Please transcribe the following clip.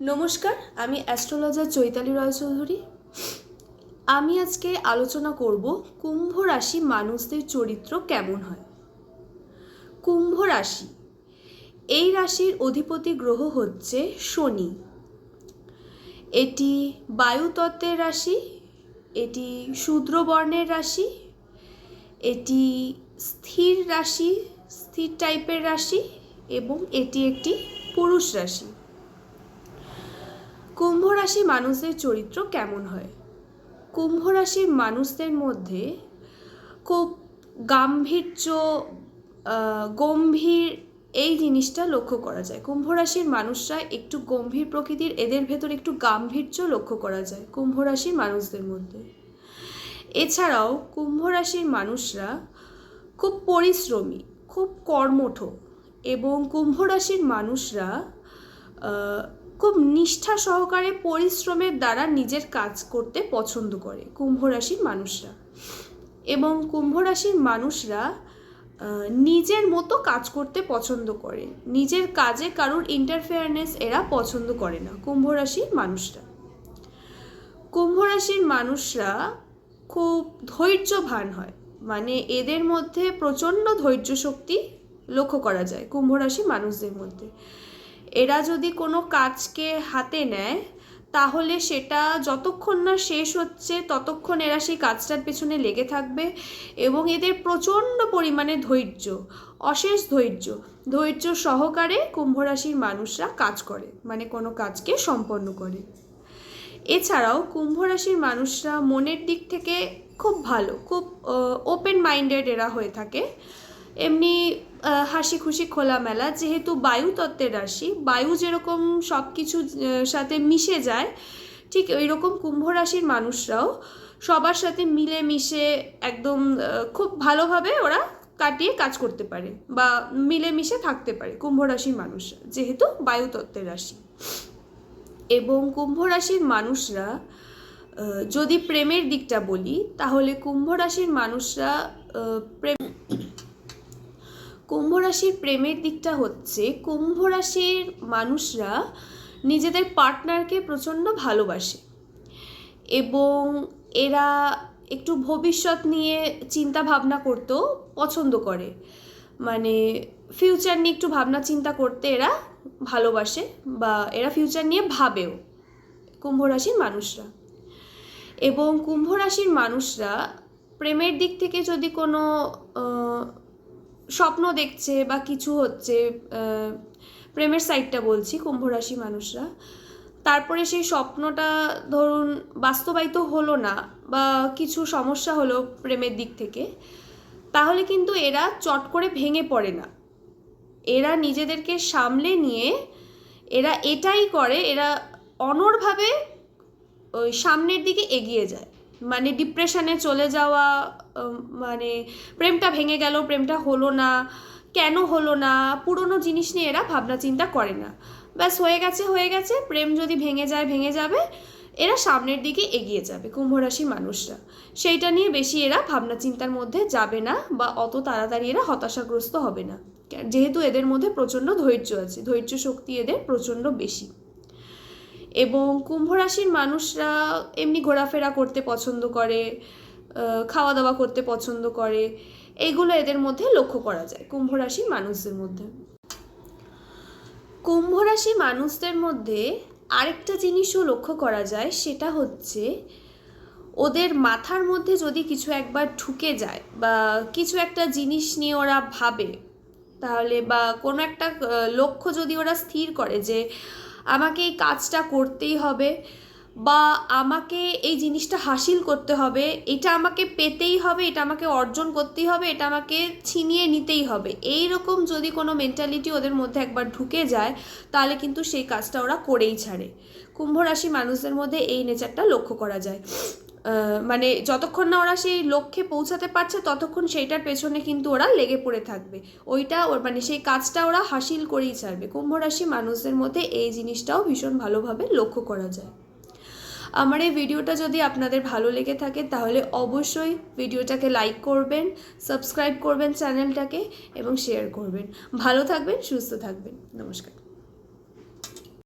নমস্কার, আমি অ্যাস্ট্রোলজার চৈতালি রায়চৌধুরী। আমি আজকে আলোচনা করব কুম্ভ রাশি মানুষদের চরিত্র কেমন হয়। কুম্ভ রাশি, এই রাশির অধিপতি গ্রহ হচ্ছে শনি। এটি বায়ুতত্ত্বের রাশি, এটি শূদ্র বর্ণের রাশি, এটি স্থির রাশি, স্থির টাইপের রাশি এবং এটি একটি পুরুষ রাশি। কুম্ভ রাশি মানুষদের চরিত্র কেমন হয়? কুম্ভ রাশির মানুষদের মধ্যে খুব গম্ভীর এই জিনিসটা লক্ষ্য করা যায়। কুম্ভ রাশির মানুষরা একটু গম্ভীর প্রকৃতির, এদের ভেতর একটু গাম্ভীর্য লক্ষ্য করা যায় কুম্ভ রাশির মানুষদের মধ্যে। এছাড়াও কুম্ভ রাশির মানুষরা খুব পরিশ্রমী, খুব কর্মঠ এবং কুম্ভ রাশির মানুষরা খুব নিষ্ঠা সহকারে পরিশ্রমের দ্বারা নিজের কাজ করতে পছন্দ করে কুম্ভ রাশির মানুষরা। এবং কুম্ভ রাশির মানুষরা নিজের মতো কাজ করতে পছন্দ করে, নিজের কাজে কারোর ইন্টারফেয়ারনেস এরা পছন্দ করে না কুম্ভ রাশির মানুষরা। কুম্ভ রাশির মানুষরা খুব ধৈর্যবান হয়, মানে এদের মধ্যে প্রচণ্ড ধৈর্য শক্তি লক্ষ্য করা যায় কুম্ভ রাশির মানুষদের মধ্যে। এরা যদি কোনো কাজকে হাতে নেয় তাহলে সেটা যতক্ষণ না শেষ হচ্ছে ততক্ষণ এরা সেই কাজটার পেছনে লেগে থাকবে এবং এদের প্রচণ্ড পরিমাণে অশেষ ধৈর্য সহকারে কুম্ভ রাশির মানুষরা কাজ করে, মানে কোনো কাজকে সম্পন্ন করে। এছাড়াও কুম্ভ রাশির মানুষরা মনের দিক থেকে খুব ভালো, খুব ওপেন মাইন্ডেড এরা হয়ে থাকে। এমনি হাসি খুশি খোলামেলা, যেহেতু বায়ু তত্ত্বের রাশি, বায়ু যেরকম সব কিছুর সাথে মিশে যায়, ঠিক ওই রকম কুম্ভ রাশির মানুষরাও সবার সাথে মিলেমিশে একদম খুব ভালোভাবে ওরা কাটিয়ে কাজ করতে পারে বা মিলেমিশে থাকতে পারে কুম্ভ রাশির মানুষরা, যেহেতু বায়ু তত্ত্বের রাশি। এবং কুম্ভ রাশির মানুষরা যদি প্রেমের দিকটা বলি তাহলে কুম্ভ রাশির মানুষরা কুম্ভ রাশির প্রেমের দিকটা হচ্ছে, কুম্ভ রাশির মানুষরা নিজেদের পার্টনারকে প্রচণ্ড ভালোবাসে এবং এরা একটু ভবিষ্যৎ নিয়ে চিন্তা ভাবনা করতেও পছন্দ করে, মানে ফিউচার নিয়ে একটু ভাবনা চিন্তা করতে এরা ভালোবাসে বা এরা ফিউচার নিয়ে ভাবেও কুম্ভ রাশির মানুষরা। এবং কুম্ভ রাশির মানুষরা প্রেমের দিক থেকে যদি কোনো স্বপ্ন দেখছে বা কিছু হচ্ছে, প্রেমের সাইডটা বলছি, কুম্ভ রাশি মানুষরা তারপরে সেই স্বপ্নটা ধরুন বাস্তবায়িত হলো না বা কিছু সমস্যা হলো প্রেমের দিক থেকে, তাহলে কিন্তু এরা চট করে ভেঙে পড়ে না। এরা নিজেদেরকে সামলে নিয়ে এরা এটাই করে, এরা অনড়ভাবে ওই সামনের দিকে এগিয়ে যায়। মানে ডিপ্রেশনে চলে যাওয়া, মানে প্রেমটা ভেঙে গেল, প্রেমটা হলো না, কেন হলো না, পুরনো জিনিস নিয়ে এরা ভাবনা চিন্তা করে না। ব্যাস হয়ে গেছে, প্রেম যদি ভেঙে যাবে, এরা সামনের দিকে এগিয়ে যাবে কুম্ভ রাশির মানুষরা। সেইটা নিয়ে বেশি এরা ভাবনা চিন্তার মধ্যে যাবে না বা অত তাড়াতাড়ি এরা হতাশাগ্রস্ত হবে না, যেহেতু এদের মধ্যে প্রচণ্ড ধৈর্য আছে, ধৈর্য শক্তি এদের প্রচণ্ড বেশি। এবং কুম্ভ রাশির মানুষরা এমনি ঘোরাফেরা করতে পছন্দ করে, খাওয়া দাওয়া করতে পছন্দ করে, এইগুলো এদের মধ্যে লক্ষ্য করা যায় কুম্ভ রাশির মানুষদের মধ্যে। কুম্ভ রাশি মানুষদের মধ্যে আরেকটা জিনিসও লক্ষ্য করা যায়, সেটা হচ্ছে ওদের মাথার মধ্যে যদি কিছু একবার ঢুকে যায় বা কিছু একটা জিনিস নিয়ে ওরা ভাবে, তাহলে বা কোনো একটা লক্ষ্য যদি ওরা স্থির করে যে আমাকে এই কাজটা করতেই হবে বা আমাকে এই জিনিসটা হাসিল করতে হবে, এটা আমাকে পেতেই হবে, এটা আমাকে অর্জন করতেই হবে, এটা আমাকে ছিনিয়ে নিতেই হবে, এই রকম যদি কোনো মেন্টালিটি ওদের মধ্যে একবার ঢুকে যায় তাহলে কিন্তু সেই কাজটা ওরা করেই ছাড়ে। কুম্ভ রাশি মানুষদের মধ্যে এই নেচারটা লক্ষ্য করা যায়। মানে যতক্ষণ না ওরা সেই লক্ষ্যে পৌঁছাতে পারছে ততক্ষণ সেইটার পেছনে কিন্তু ওরা লেগে পড়ে থাকবে, মানে সেই কাজটা ওরা হাসিল করেই ছাড়বে। কুম্ভ রাশি মানুষদের মধ্যে এই জিনিসটাও ভীষণ ভালোভাবে লক্ষ্য করা যায়। আমার এই ভিডিওটা যদি আপনাদের ভালো লেগে থাকে তাহলে অবশ্যই ভিডিওটাকে লাইক করবেন, সাবস্ক্রাইব করবেন চ্যানেলটাকে এবং শেয়ার করবেন। ভালো থাকবেন, সুস্থ থাকবেন। নমস্কার।